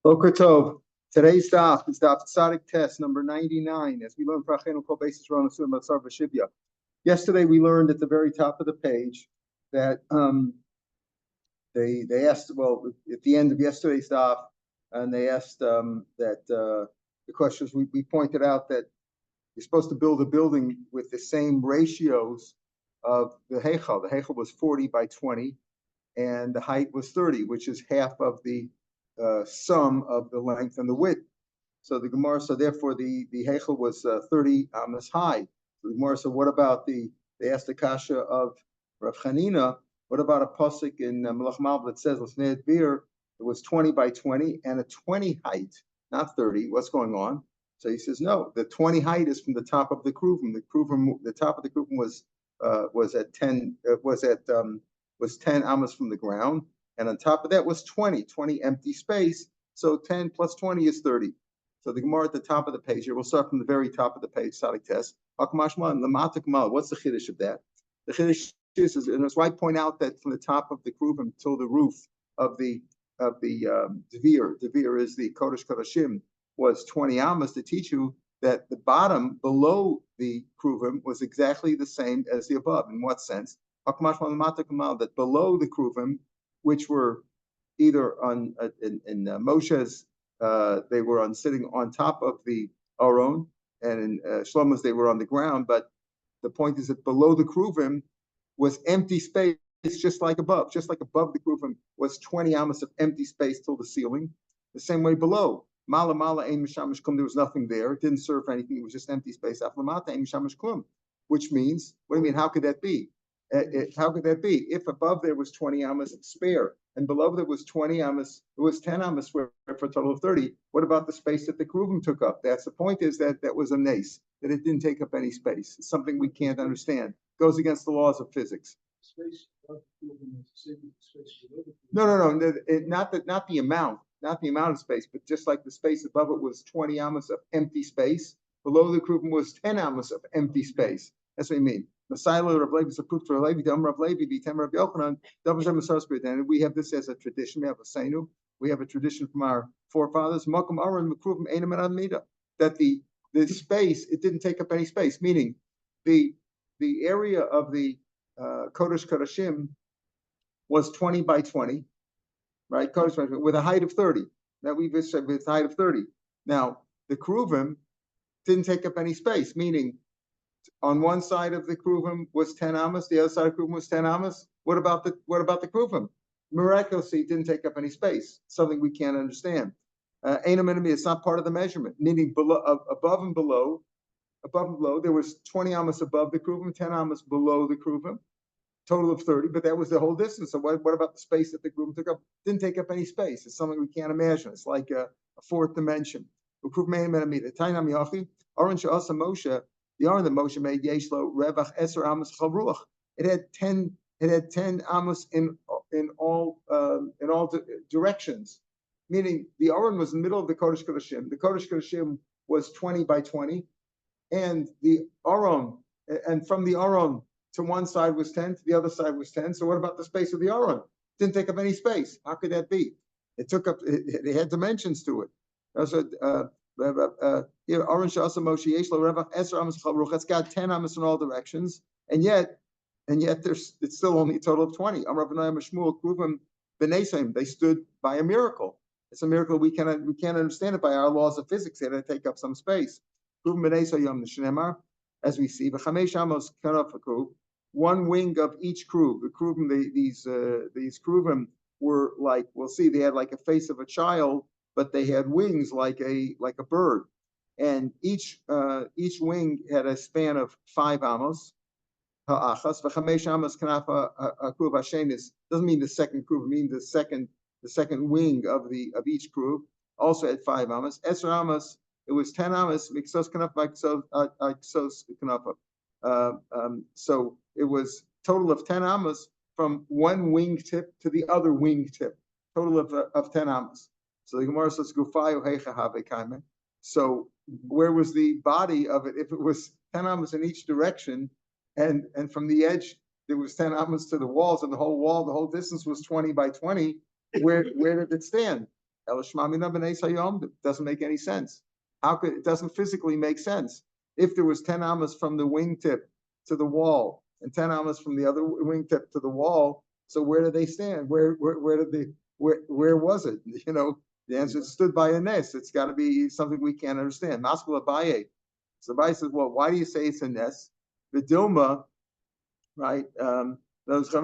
Boker Tov. Today's daf is daf Tzadik test number 99. As we learned, Prachenu Kol Beis Yisrael Nesur Matzar V'Shivya. Yesterday we learned at the very top of the page that they asked, well, at the end of yesterday's daf, and they asked that the questions we pointed out that you're supposed to build a building with the same ratios of the heichal. The heichal was 40 by 20, and the height was 30, which is half of the sum of the length and the width. So the Gemara, so therefore the heichal was 30 amas high. So the Gemara said, what about they asked the kasha of Rav Chanina, what about a pasuk in Melach Malv that says, it was 20 by 20 and a 20 height, not 30. What's going on? So he says, no, the 20 height is from the top of the kruvim. The top of the kruvim was at 10, was 10 amas from the ground. And on top of that was 20 empty space. So 10 plus 20 is 30. So the Gemara at the top of the page here, we'll start from the very top of the page, Tzadik test. What's the chiddush of that? The chiddush is, and that's why I point out that from the top of the kruvim till the roof of the Devir is the Kodesh Kodashim, was 20 amas, to teach you that the bottom below the kruvim was exactly the same as the above. In what sense? That below the kruvim, which were either on in Moshe's, they were sitting on top of the Aron, and in Shlomo's they were on the ground. But the point is that below the kruvim was empty space, just like above. Just like above the kruvim was 20 amas of empty space till the ceiling. The same way below. Mala ein mishamish klum, there was nothing there. It didn't serve anything. It was just empty space. Aflamata ein mishamish klum, which means, what do you mean? How could that be? How could that be? If above there was 20 amas spare, and below there was 20 amas, it was 10 amas for a total of 30. What about the space that the kruvim took up? That's the point, is that was a nace, that it didn't take up any space. It's something we can't understand. It goes against the laws of physics. No. Not the amount. Not the amount of space, but just like the space above it was 20 amas of empty space, below the kruvim was 10 amas of empty space. That's what I mean. And we have this as a tradition. We have a seinu. We have a tradition from our forefathers. That the space, it didn't take up any space. Meaning, the area of the Kodesh Kodashim was 20 by 20. Right, with a height of 30. That we've said with a height of 30. Now, the kruvim didn't take up any space, meaning on one side of the kruvim was 10 amas, the other side of the kruvim was 10 amas. What about the kruvim? Miraculously, it didn't take up any space. Something we can't understand. It's not part of the measurement, meaning above and below, there was 20 amas above the kruvim, 10 amas below the kruvim. Total of 30, but that was the whole distance. So what about the space that the kruvim took up? Didn't take up any space. It's something we can't imagine. It's like a fourth dimension. The Aron that Moshe made, Yeshlo Revach Eser Amos Chavruach. It had 10 amos in all directions. Meaning the Aron was in the middle of the Kodesh Kodashim. The Kodesh Kodashim was 20 by 20, and the Aron, and from the Aron to one side was 10, to the other side was 10. So what about the space of the Aron? Didn't take up any space. How could that be? It took up. It had dimensions to it. So Aron Shasa Moshe Yeshlo Revach Eser Amos Chavruch. It's got 10 amos in all directions, and yet it's still only a total of 20. Amar B'nai Mashmuel Kruvim B'neisim. They stood by a miracle. It's a miracle we can't understand it by our laws of physics. They had to take up some space. Kruvim B'neisim Yom Nishnemar, as we see. V'chamesh amos kanaf kruv. One wing of each kruv. The kruvim, these kruvim were like, we'll see, they had like a face of a child, but they had wings like a bird. And each wing had a span of 5 amos. Ha'achas v'chamesh amos kanaf kruv hashenis. Doesn't mean the second kruv. It means the second wing of each kruv also had 5 amos. Eser amos. It was 10 amos. Miksos kanaf miksos kanaf. So it was total of 10 amas from one wingtip to the other wingtip. Total of 10 amas. So the Gemara says, so where was the body of it? If it was 10 amas in each direction, and from the edge there was 10 amas to the walls, and the whole distance was 20 by 20, where did it stand? It doesn't make any sense. How could it doesn't physically make sense? If there was 10 amas from the wingtip to the wall and 10 amas from the other wingtip to the wall, so where do they stand? Where did they where was it? The answer is stood by a nest. It's got to be something we can't understand. Maskul Abaye. So Abaye says, well, why do you say it's a nest? The Dilma, right? Those so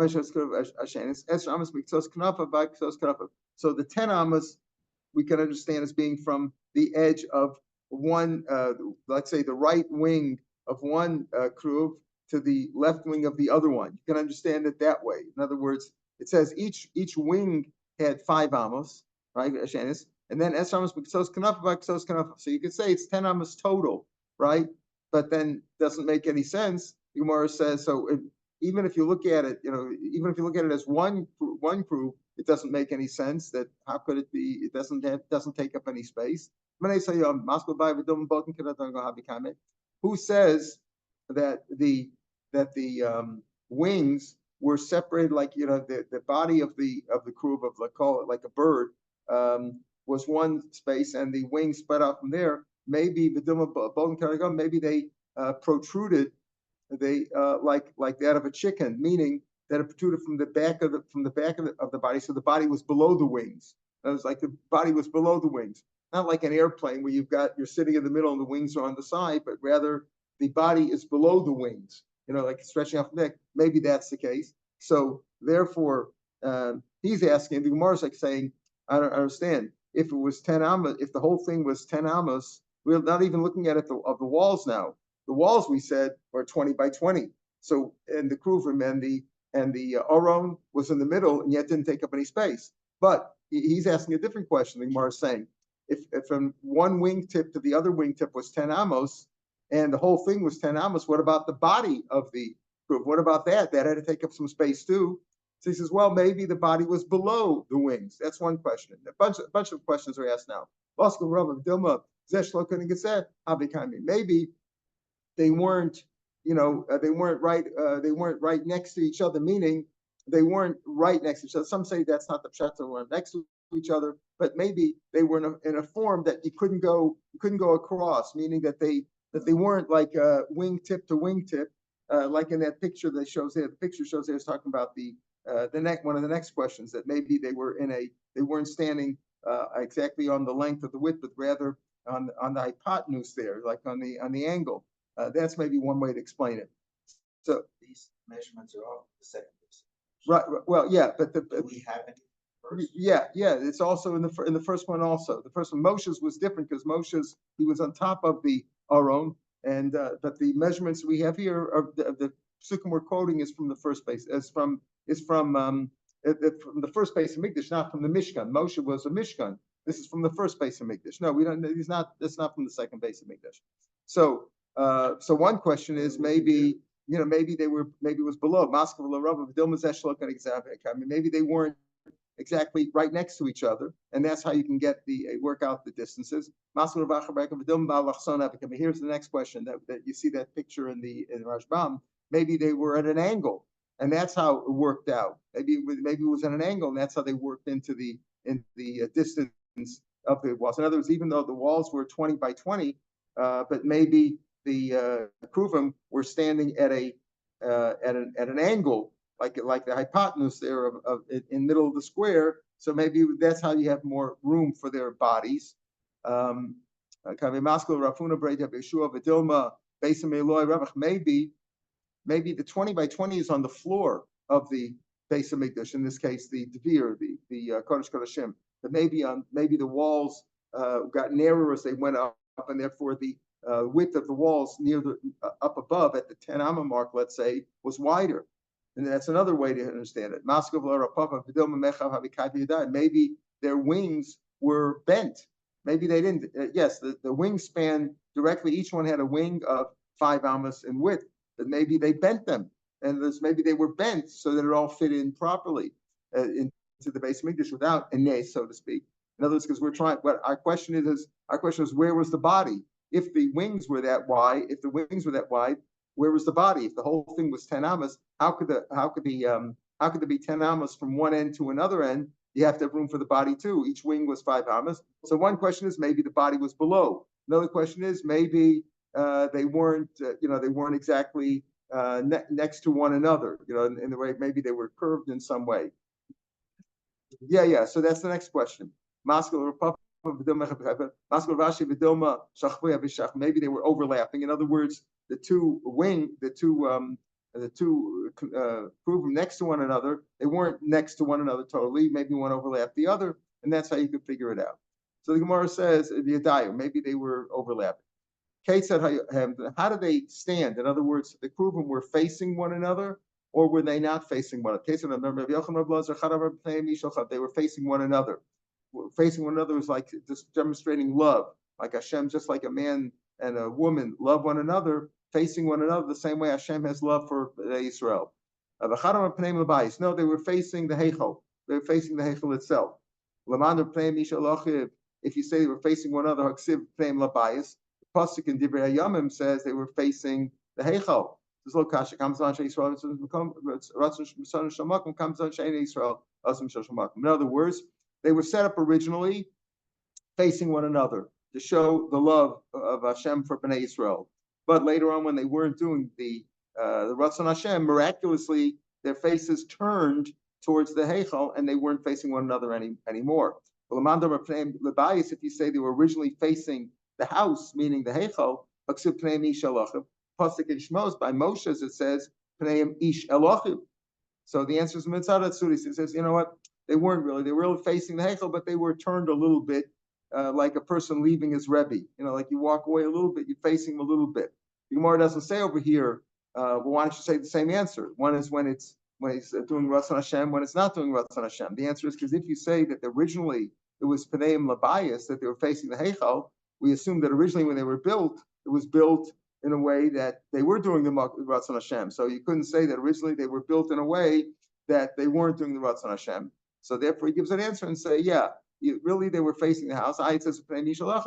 the 10 amas we can understand as being from the edge of one, let's say the right wing of one kruv to the left wing of the other one. You can understand it that way. In other words, it says each wing had 5 amos, right? And then es amos b'ksos kanafa b'ksos kanafa. So you could say it's 10 amos total, right? But then doesn't make any sense. The Gemara says so. Even if you look at it, even if you look at it as one kruv, it doesn't make any sense. That how could it be? It doesn't take up any space. Who says that the wings were separated, like the body of the kruv of, like, call it like a bird, was one space and the wings spread out from there? Maybe maybe they protruded, they like that of a chicken, meaning that it protruded from the back of the body, so the body was below the wings. That was like the body was below the wings, not like an airplane where you're sitting in the middle and the wings are on the side, but rather the body is below the wings, like stretching out the neck. Maybe that's the case. So therefore, he's asking. The Gemara is like saying, I don't understand. If it was 10 amos, if the whole thing was 10 amos, we're not even looking at it of the walls now. The walls, we said, are 20 by 20. So, and the kruvim and the aron was in the middle and yet didn't take up any space. But he's asking a different question. The Gemara is saying, if from one wingtip to the other wingtip was 10 amos and the whole thing was 10 amos, what about the body of the kruv? What about that? That had to take up some space too. So he says, well, maybe the body was below the wings. That's one question. A bunch of questions are asked now. Maybe they weren't, they weren't right next to each other, meaning they weren't right next to each other. Some say that's not the pshat, they weren't next to each other, but maybe they were in a form that you couldn't go across, meaning that they weren't like wingtip to wingtip, like in that picture that shows there. The picture shows there is talking about one of the next questions, that maybe they weren't standing exactly on the length of the width, but rather on the hypotenuse there, like on the angle. That's maybe one way to explain it. So these measurements are all the second person. Right. Well, yeah, but do we have any first? Yeah. It's also in the first one. Also, the first one, Moshe's was different because Moshe's, he was on top of the aron, and but the measurements we have here of the psukim we're quoting is from the first base, from the first base of Mikdash, not from the Mishkan. Moshe was a Mishkan. This is from the first base of Mikdash. No, we don't. That's not from the second base of Mikdash. So one question is maybe it was below. Maybe they weren't exactly right next to each other, and that's how you can work out the distances. Here's the next question that you see that picture in Rashbam. Maybe they were at an angle, and that's how it worked out. Maybe it was at an angle, and that's how they worked into the distance of the walls. In other words, even though the walls were 20 by 20, but maybe the kruvim were standing at an angle, like the hypotenuse there in middle of the square. So maybe that's how you have more room for their bodies. Maybe the 20 by 20 is on the floor of the base of Mikdash. In this case, the Devir, the Kodesh Kodashim. But maybe the walls got narrower as they went up, and therefore the width of the walls near the up above at the 10 amma mark, let's say, was wider. And that's another way to understand it. Maybe their wings were bent. Maybe they didn't. Yes, the wings span directly. Each one had a wing of 5 ammas in width, but maybe they bent them, and maybe they were bent so that it all fit in properly into the base of Mikdash without a nes, so to speak. In other words, because we're trying. What our question is where was the body? If the wings were that wide, where was the body? If the whole thing was 10 ammas, how could there be 10 ammas from one end to another end you have to have room for the body too. Each wing was 5 amas. So one question is maybe the body was below. Another question is maybe they weren't, they weren't exactly next to one another, in the way maybe they were curved in some way. Yeah. So that's the next question. Maybe they were overlapping. In other words, the two Kruvim next to one another, they weren't next to one another totally. Maybe one overlapped the other, and that's how you could figure it out. So the Gemara says the Yadayim, maybe they were overlapping. Kate said, how do they stand? In other words, the Kruvim were facing one another, or were they not facing one another? Kate said, they were facing one another. Facing one another was like just demonstrating love, like Hashem, just like a man and a woman love one another, facing one another the same way Hashem has love for Israel. No, they were facing the Heichal. They were facing the Heichal itself. If you say they were facing one another, the pasuk in Divrei Hayamim says they were facing the Heichal. In other words, they were set up originally facing one another to show the love of Hashem for Bnei Israel. But later on, when they weren't doing the Ratzon Hashem, miraculously their faces turned towards the Heichal and they weren't facing one another anymore. If you say they were originally facing the house, meaning the Heichal, Pasuk in Shmos by Moshe, it says Pneim Ish Elohim. So the answer is Mitzad Atzuris. It says, you know what? They weren't really. They were really facing the Heichal, but they were turned a little bit, like a person leaving his Rebbe. Like you walk away a little bit, you're facing him a little bit. The Gemara doesn't say over here. Well, why don't you say the same answer? One is when he's doing Ratzon Hashem, when it's not doing Ratzon Hashem. The answer is because if you say that originally it was Pneim Labayas, that they were facing the Heichal, we assume that originally when they were built, it was built in a way that they were doing the Ratzon Hashem. So you couldn't say that originally they were built in a way that they weren't doing the Ratzon Hashem. So therefore he gives an answer and say, really they were facing the house. It says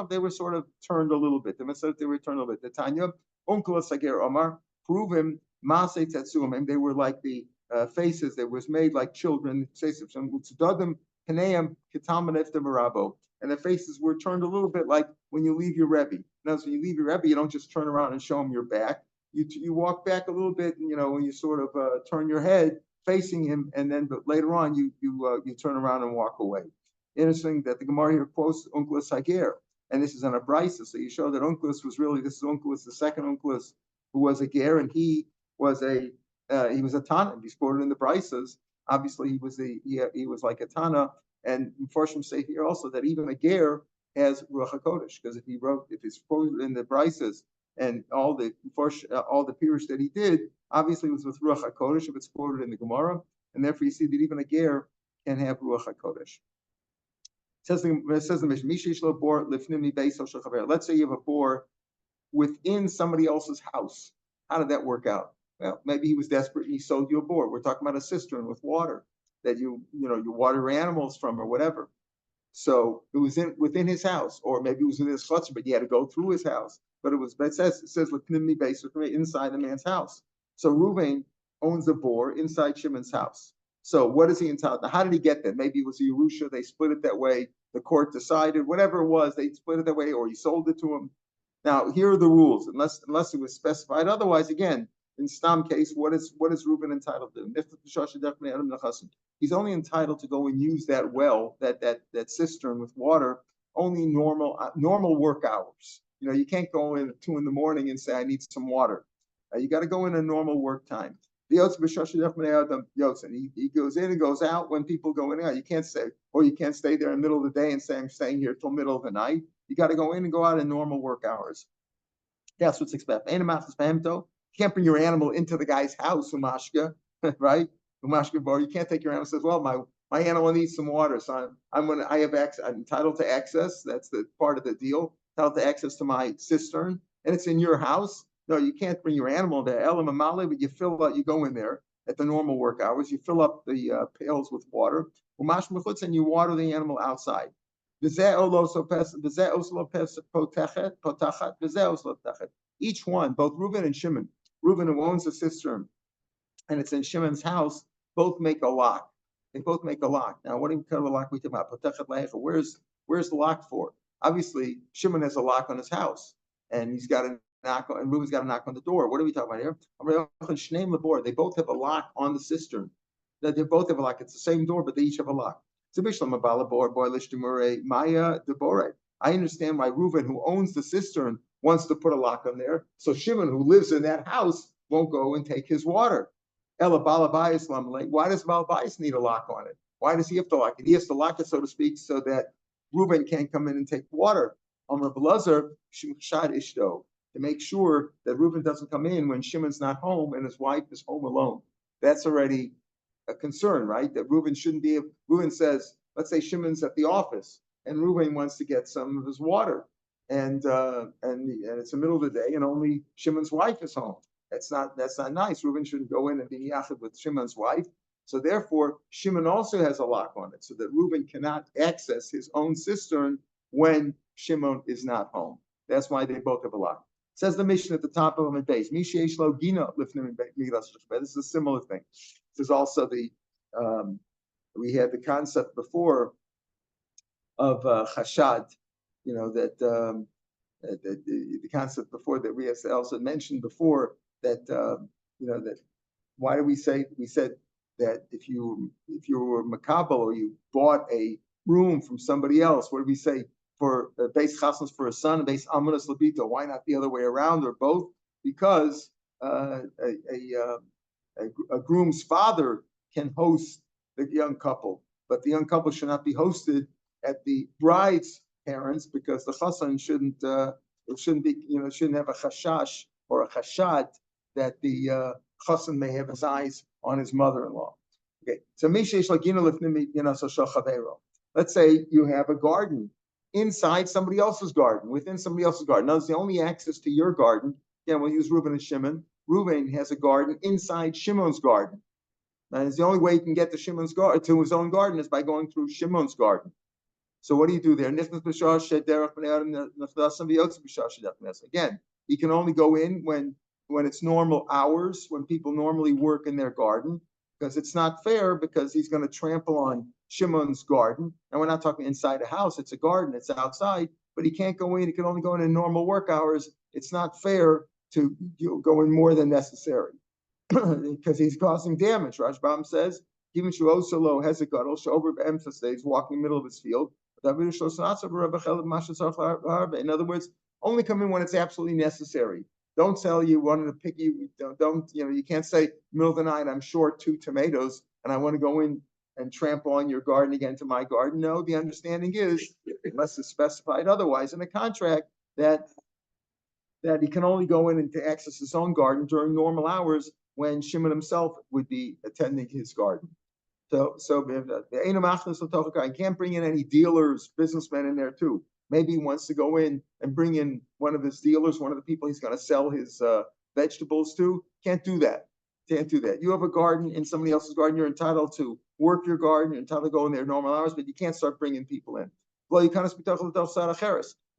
they were sort of turned a little bit. The Mitzvah they were turned a little bit. The Tanya, Uncle Sager Omar, Pruvim, Masei Tetsuim, they were like the faces that was made like children, and the faces were turned a little bit like when you leave your Rebbe. Now, so when you leave your Rebbe, you don't just turn around and show him your back. You walk back a little bit, and when you sort of turn your head facing him, and then but later on you turn around and walk away. Interesting that the Gemara here quotes Onkelos Hager, and this is an Abraisa, so you show that Onkelos was really, this is Onkelos, the second Onkelos, who was a ger, and he was a Tana. He's quoted in the Braisas. Obviously, he was like a Tana, and Mepharshim say here also that even a ger has Ruach HaKodesh, because if it's quoted in the Braisas and all the Pirush that he did, obviously it was with Ruach HaKodesh if it's quoted in the Gemara, and therefore you see that even a ger can have Ruach HaKodesh. It says the Mishnah, let's say you have a bore within somebody else's house. How did that work out? Well, maybe he was desperate and he sold you a bore. We're talking about a cistern with water that you water your animals from or whatever. So it was within his house, or maybe it was in his chutzner, but you had to go through his house. But it says inside the man's house. So Reuven owns a bore inside Shimon's house. So what is he entitled to? How did he get that? Maybe it was a Yerusha, they split it that way, the court decided, whatever it was, they split it that way, or he sold it to him. Now, here are the rules, unless it was specified. Otherwise, again, in Stam case, what is Reuben entitled to? He's only entitled to go and use that well, that cistern with water, only normal work hours. You can't go in at 2 a.m. and say, I need some water. You got to go in a normal work time. He goes in and goes out when people go in and out. You can't say, or you can't stay there in the middle of the day and say, I'm staying here till middle of the night. You got to go in and go out in normal work hours. That's what's expected. You can't bring your animal into the guy's house, umashka, right? Umashka bar. You can't take your animal and says, well, my animal needs some water, so I'm entitled to access. That's the part of the deal. Entitled to access to my cistern, and it's in your house. No, you can't bring your animal there. Elam Amale, but you go in there at the normal work hours. You fill up the pails with water. And you water the animal outside. Each one, both Reuben and Shimon, Reuben who owns the cistern, and it's in Shimon's house, both make a lock. they both make a lock. Now, what kind of a lock we talking about? Where's the lock for? Obviously, Shimon has a lock on his house, and he's got a knock on, and Reuben's got a knock on the door. What are we talking about here? They both have a lock on the cistern. They both have a lock. It's the same door, but they each have a lock. I understand why Reuben, who owns the cistern, wants to put a lock on there. So Shimon, who lives in that house, won't go and take his water. Why does Balabais need a lock on it? Why does he have to lock it? He has to lock it, so to speak, so that Reuben can't come in and take water. To make sure that Reuben doesn't come in when Shimon's not home and his wife is home alone. That's already a concern, right? That Reuben shouldn't be. Reuben says, let's say Shimon's at the office and Reuben wants to get some of his water, and it's the middle of the day and only Shimon's wife is home. That's not nice. Reuben shouldn't go in and be yachid with Shimon's wife. So therefore, Shimon also has a lock on it, so that Reuben cannot access his own cistern when Shimon is not home. That's why they both have a lock. Says the mission at the top of Amid Beis. This is a similar thing. This is also we had the concept before of chashad, that the concept before that we also mentioned before that that why do we said that if you were makabel or you bought a room from somebody else, what do we say? For base chasnas for a son and base amunas labito. Why not the other way around or both? Because a groom's father can host the young couple, but the young couple should not be hosted at the bride's parents because the chassan shouldn't have a chashash or a chashad that the chassan may have his eyes on his mother-in-law. Okay, so let's say you have a garden inside somebody else's garden, within somebody else's garden. Now, it's the only access to your garden. Again, we'll use Reuben and Shimon. Reuben has a garden inside Shimon's garden. And it's the only way he can get to Shimon's garden, to his own garden, is by going through Shimon's garden. So what do you do there? Again, he can only go in when it's normal hours, when people normally work in their garden, because it's not fair, because he's going to trample on Shimon's garden. And we're not talking inside a house, it's a garden, it's outside, but he can't go in, he can only go in normal work hours. It's not fair to go in more than necessary because he's causing damage. Rashbam says, even Shuosalo has a gadol, Shover emphasizes walking in the middle of his field. In other words, only come in when it's absolutely necessary. Don't tell you wanting to pick you. You can't say middle of the night I'm short 2 tomatoes and I want to go in and trample on your garden again to my garden. No, the understanding is, unless it's specified otherwise in a contract, that he can only go in and to access his own garden during normal hours when Shimon himself would be attending his garden. So I can't bring in any dealers, businessmen in there too. Maybe he wants to go in and bring in one of his dealers, one of the people he's going to sell his vegetables to. Can't do that. You have a garden in somebody else's garden. You're entitled to work your garden. You're entitled to go in there normal hours, but you can't start bringing people in. You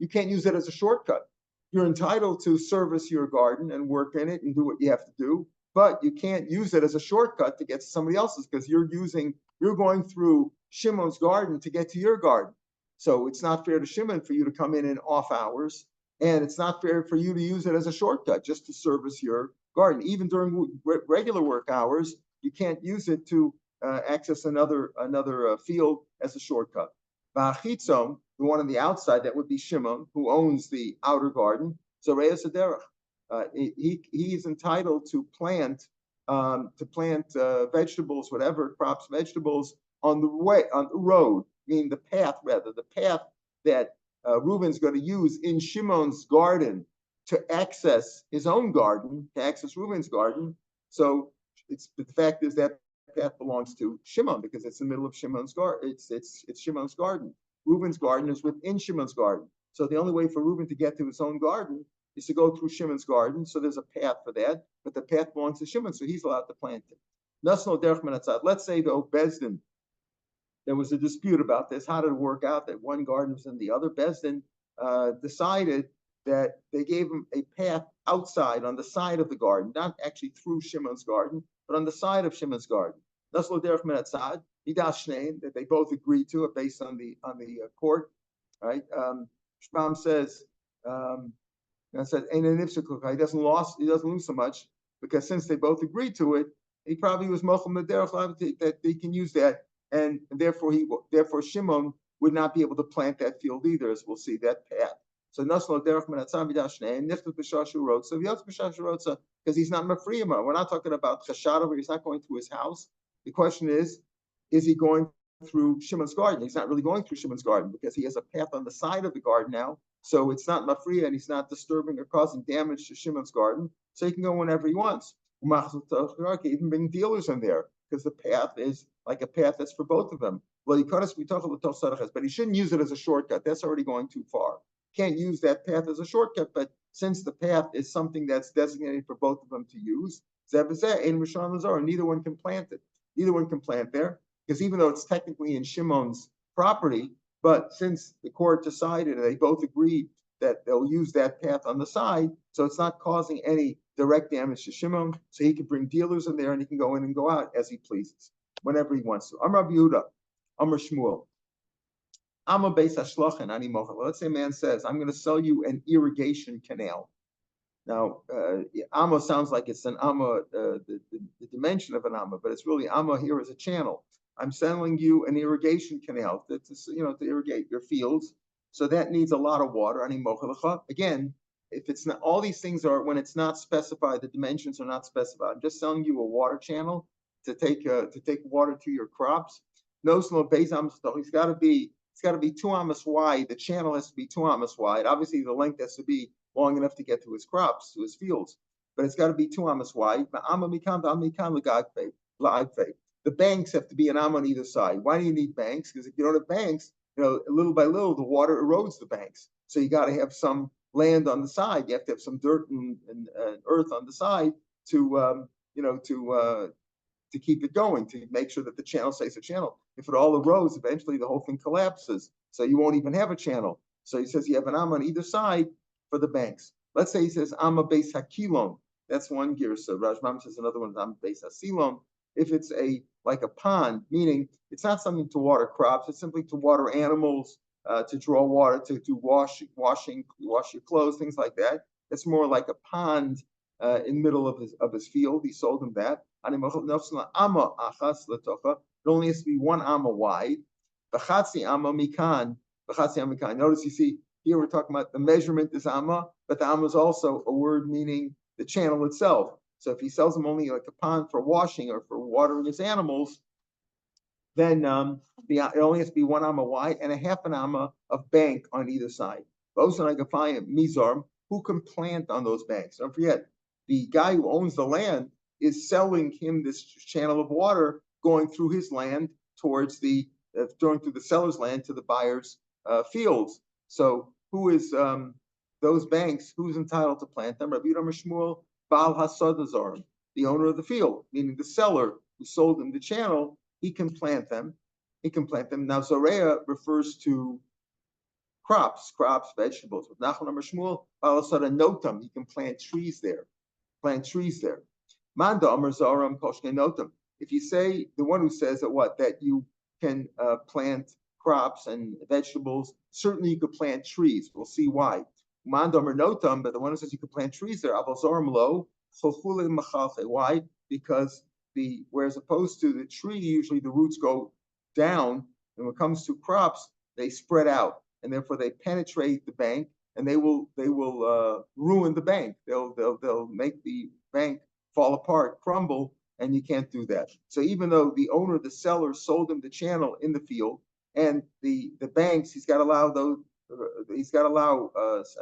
can't use it as a shortcut. You're entitled to service your garden and work in it and do what you have to do, but you can't use it as a shortcut to get to somebody else's because you're going through Shimon's garden to get to your garden. So it's not fair to Shimon for you to come in off hours, and it's not fair for you to use it as a shortcut just to service your garden. Even during regular work hours, you can't use it to access another field as a shortcut. Ba'achitzom, the one on the outside, that would be Shimon, who owns the outer garden. So Reyes Aderech, he is entitled to plant vegetables, whatever crops, vegetables on the road, meaning the path that Reuben's going to use in Shimon's garden to access his own garden, to access Reuben's garden. So the fact is that path belongs to Shimon because it's in the middle of Shimon's garden. It's Shimon's garden. Reuben's garden is within Shimon's garden. So the only way for Reuben to get to his own garden is to go through Shimon's garden. So there's a path for that, but the path belongs to Shimon, so he's allowed to plant it. Let's say though Bezdin, there was a dispute about this. How did it work out that one garden was in the other? Bezdin decided that they gave him a path outside on the side of the garden, not actually through Shimon's garden, but on the side of Shimon's garden. that they both agreed to it based on the court, right? Shpam says, he doesn't lose so much because since they both agreed to it, he probably was mochel derech that they can use that, and therefore Shimon would not be able to plant that field either, as we'll see that path. So Naslo derech menatzam b'dashnei and nichtat b'shashu rotza v'yotz b'shashu rotza because he's not mafriyama. We're not talking about chashada where he's not going through his house. The question is he going through Shimon's garden? He's not really going through Shimon's garden because he has a path on the side of the garden now. So it's not mafriya and he's not disturbing or causing damage to Shimon's garden. So he can go whenever he wants. He can even bring dealers in there because the path is like a path that's for both of them. But he shouldn't use it as a shortcut. That's already going too far. Can't use that path as a shortcut, but since the path is something that's designated for both of them to use, neither one can plant it. Neither one can plant there because even though it's technically in Shimon's property, but since the court decided and they both agreed that they'll use that path on the side, so it's not causing any direct damage to Shimon, so he can bring dealers in there and he can go in and go out as he pleases, whenever he wants to. Amar Yehuda, Amar Shmuel. Let's say a man says, I'm going to sell you an irrigation canal. Now, amma sounds like it's an amma, the dimension of an amma, but it's really amma here is a channel. I'm selling you an irrigation canal that's to irrigate your fields. So that needs a lot of water. Again, if it's not, all these things are when it's not specified, the dimensions are not specified. I'm just selling you a water channel to take water to your crops. No slow base amos. It's got to be 2 amos wide. The channel has to be 2 amos wide. Obviously, the length has to be long enough to get to his crops, to his fields, but it's got to be 2 amos wide. The banks have to be an am on either side. Why do you need banks? Because if you don't have banks, little by little, the water erodes the banks. So you got to have some land on the side. You have to have some dirt and earth on the side to keep it going, to make sure that the channel stays a channel. If it all erodes, eventually the whole thing collapses. So you won't even have a channel. So he says you have an am on either side for the banks. Let's say he says amma beis hakilon. That's one girsa. Rajmam says another one is amma beis hasilon. If it's like a pond, meaning it's not something to water crops, it's simply to water animals, to draw water, to wash your clothes, things like that. It's more like a pond in the middle of his field. He sold him that. It only has to be 1 amma wide. Notice you see here we're talking about the measurement is amma, but the amma is also a word meaning the channel itself. So if he sells them only like a pond for washing or for watering his animals, then it only has to be 1 amma wide and a half an amma of bank on either side. Those are like a fine mizarm who can plant on those banks. Don't forget, the guy who owns the land is selling him this channel of water going through his land towards going through the seller's land to the buyer's fields. So who is those banks? Who's entitled to plant them? Rabbi Yehuda Shmuel Baal Hasadazar, the owner of the field, meaning the seller who sold him the channel, he can plant them. Now, Zorea refers to crops, vegetables. With Nachman Shmuel, Baal Hasadanotam, he can plant trees there. Manda Amar Zaram Koshke Notam. If you say the one who says that you can plant crops and vegetables, certainly you could plant trees. We'll see why. Mandam or notam, but the one who says you can plant trees there, why? Because whereas opposed to the tree, usually the roots go down, and when it comes to crops, they spread out, and therefore they penetrate the bank, and they will ruin the bank. They'll make the bank fall apart, crumble, and you can't do that. So even though the seller sold him the channel in the field, and the banks, he's got to allow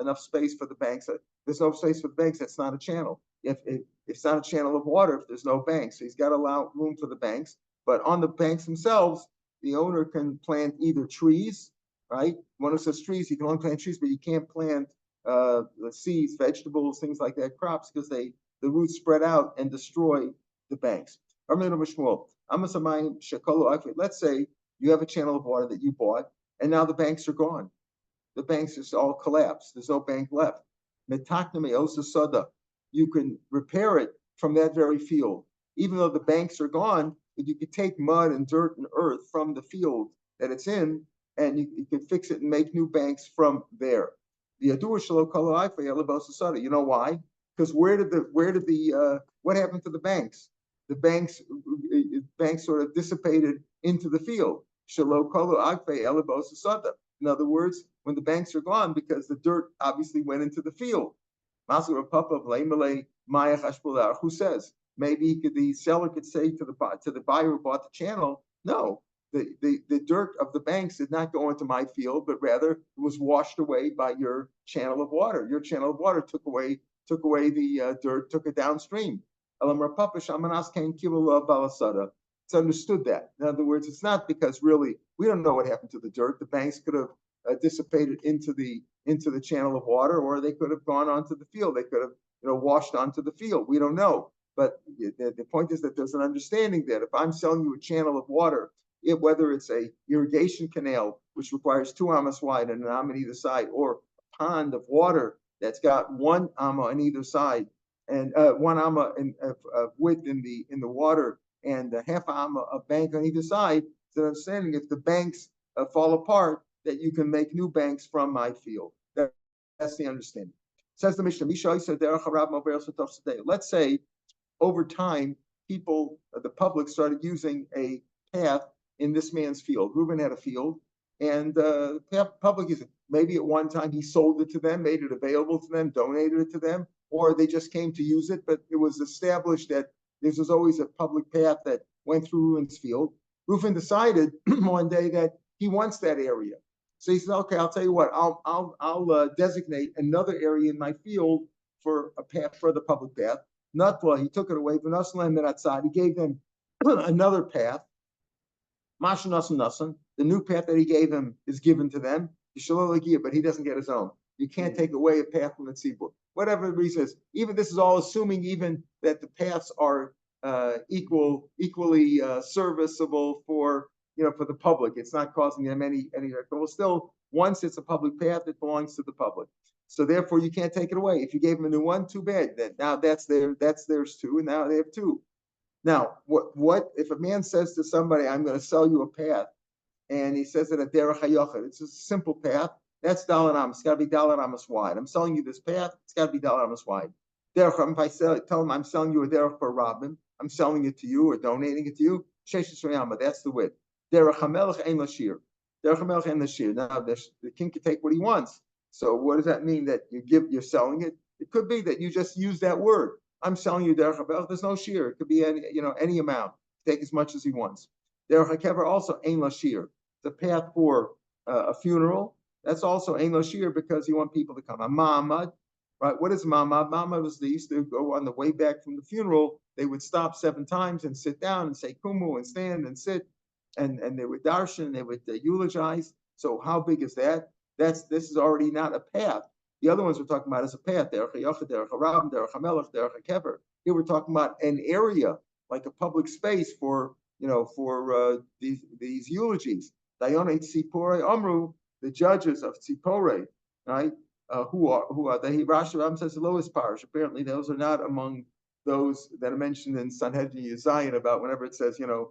enough space for the banks. There's no space for the banks. That's not a channel. If it's not a channel of water, if there's no banks, so he's got to allow room for the banks. But on the banks themselves, the owner can plant either trees, right? One who says trees, you can only plant trees, but you can't plant seeds, vegetables, things like that, crops, because the roots spread out and destroy the banks. Let's say you have a channel of water that you bought, and now the banks are gone. The banks are all collapsed. There's no bank left. You can repair it from that very field. Even though the banks are gone, but you could take mud and dirt and earth from the field that it's in, and you could fix it and make new banks from there. You know why? Because what happened to the banks? The banks sort of dissipated into the field. In other words, when the banks are gone, because the dirt obviously went into the field. Who says maybe the seller could say to the buyer who bought the channel, no, the dirt of the banks did not go into my field, but rather it was washed away by your channel of water. Your channel of water took away the dirt, took it downstream. It's understood that. In other words, it's not because really we don't know what happened to the dirt. The banks could have dissipated into the channel of water, or they could have gone onto the field. They could have washed onto the field. We don't know. But the point is that there's an understanding that if I'm selling you a channel of water, whether it's a irrigation canal, which requires 2 amas wide and an amma on either side, or a pond of water that's got 1 amma on either side, and 1 amma of width in the water, and a half amma of bank on either side, it's an understanding if the banks fall apart, that you can make new banks from my field. That's the understanding. Says the Mishnah, let's say over time, people, the public started using a path in this man's field. Reuben had a field, and the public used it. Maybe at one time he sold it to them, made it available to them, donated it to them, or they just came to use it, but it was established that this was always a public path that went through Reuben's field. Reuben decided one day that he wants that area. So he said, okay, I'll tell you what, I'll designate another area in my field for a path, for the public path. Natla, he took it away. He gave them another path. The new path that he gave him is given to them. But he doesn't get his own. You can't take away a path from the tzibur. Whatever the reason is, even this is all assuming even that the paths are equally serviceable for the public. It's not causing them any. Well, still, once it's a public path, it belongs to the public. So therefore, you can't take it away. If you gave them a new one, too bad. Now that's theirs too, and now they have 2. Now, what if a man says to somebody, "I'm going to sell you a path," and he says it at derech hayochid? It's a simple path. That's dalet amos. It's got to be dalet amos wide. I'm selling you this path. It's got to be dalet amos wide. Derech, if I tell him I'm selling you a derech for Rabin, I'm selling it to you or donating it to you. Sheshes rayama. That's the width. Derech hamelech ein lashir. Derech hamelech ein lashir. Now the king can take what he wants. So what does that mean? That you're selling it? It could be that you just use that word. I'm selling you derech hamelech. There's no shear. It could be any amount. Take as much as he wants. Derech hakever also ein lashir. The path for a funeral. That's also ein lashir because you want people to come. A ma'amad, right? What is ma'amad? Ma'amad was they used to go on the way back from the funeral. They would stop 7 times and sit down and say kumu and stand and sit. And they would darshan, they would eulogize. So how big is that? This is already not a path. The other ones we're talking about is a path. Derech hayochid, derech harab, derech hamelech, derech hakever. Here we're talking about an area, like a public space for these eulogies. Dayonei tzipore amru, the judges of tzipore, right? Who are the Rashi Ram says the lowest parish. Apparently, those are not among those that are mentioned in Sanhedrin Zion about whenever it says the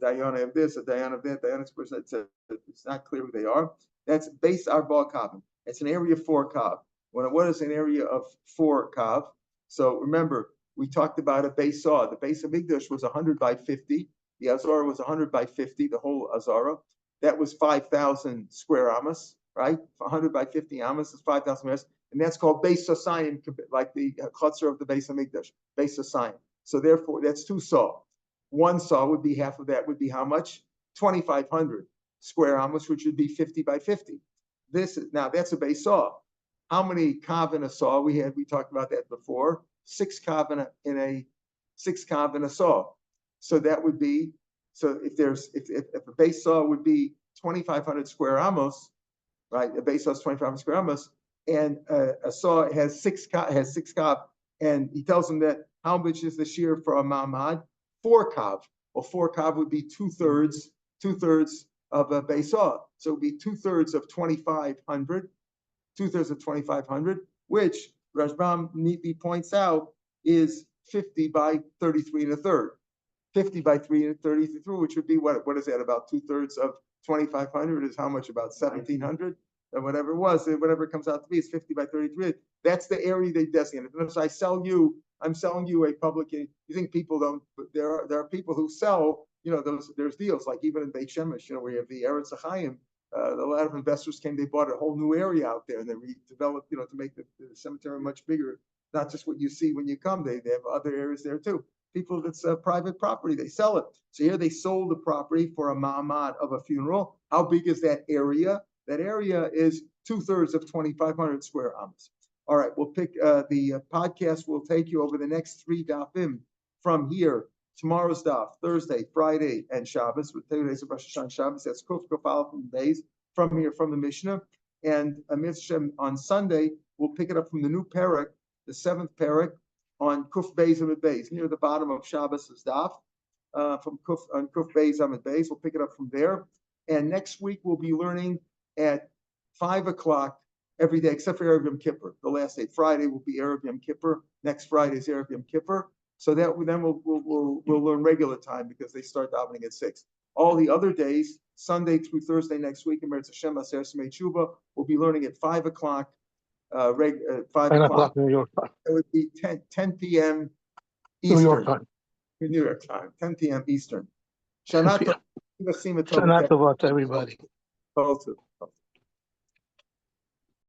Dayana of this, the Dayana of that, Dayana person. It's not clear who they are. That's base arbal kavim. It's an area of 4 kav. What is an area of 4 kav? So remember, we talked about a base saw. The base of Migdash was 100 by 50. The Azara was 100 by 50. The whole Azara. That was 5,000 square amas, right? 100 by 50 amas is 5,000 meters, and that's called base sasayim, like the chutzner of the base of Migdash, base sasayim. So therefore, that's 2 saw. 1 saw would be half of that. Would be how much? 2,500 square amas, which would be 50 by 50. Now that's a base saw. How many kav in a saw? We talked about that before. 6 kav in a saw. So that would be, so if a base saw would be 2,500 square amos, right? A base saw is 2,500 square amos, and a saw has 6 kav, and he tells them that how much is the shear for a mamad? 4 kav. Well, 4 kav would be 2/3 of a base saw. So it would be 2/3 of 2,500, 2/3 of 2,500, which Rashbam neatly points out is 50 by 33 1/3. 50 by 333, which would be what is that? About 2/3 of 2,500 is how much? About 1,700 or whatever it was. Whatever it comes out to be is 50 by 33. That's the area they designated. So I'm selling you a public. You think people don't? There are people who sell. There's deals like even in Beit Shemesh, where you have the Eretz Chaim. A lot of investors came. They bought a whole new area out there, and they redeveloped, to make the cemetery much bigger. Not just what you see when you come. They have other areas there too. People, that's private property. They sell it. So here they sold the property for a ma'amad of a funeral. How big is that area? That area is 2/3 of 2,500 square amos. All right, we'll pick the podcast. Will take you over the next 3 dapim from here. Tomorrow's daf, Thursday, Friday, and Shabbos. With 2 days of Rosh Hashanah Shabbos. That's Kuf Kafal from days from here from the Mishnah. And on Sunday, we'll pick it up from the new parak, the 7th parak, on Kuf Beis Amid Beis, near the bottom of Shabbos' daf, from Kuf Beis Amid Beis. We'll pick it up from there. And next week we'll be learning at 5 o'clock every day, except for Erev Yom Kippur. The last day, Friday, will be Erev Yom Kippur. Next Friday is Erev Yom Kippur. So that then we'll learn regular time because they start davening at 6. All the other days, Sunday through Thursday next week, in Meretz Hashem Aser Simei Tshuva, we'll be learning at 5 o'clock. 5 o'clock New York time. It would be 10 p.m. Eastern. New York time. New York time, 10 p.m. Eastern. Shana Tova to everybody. Tov.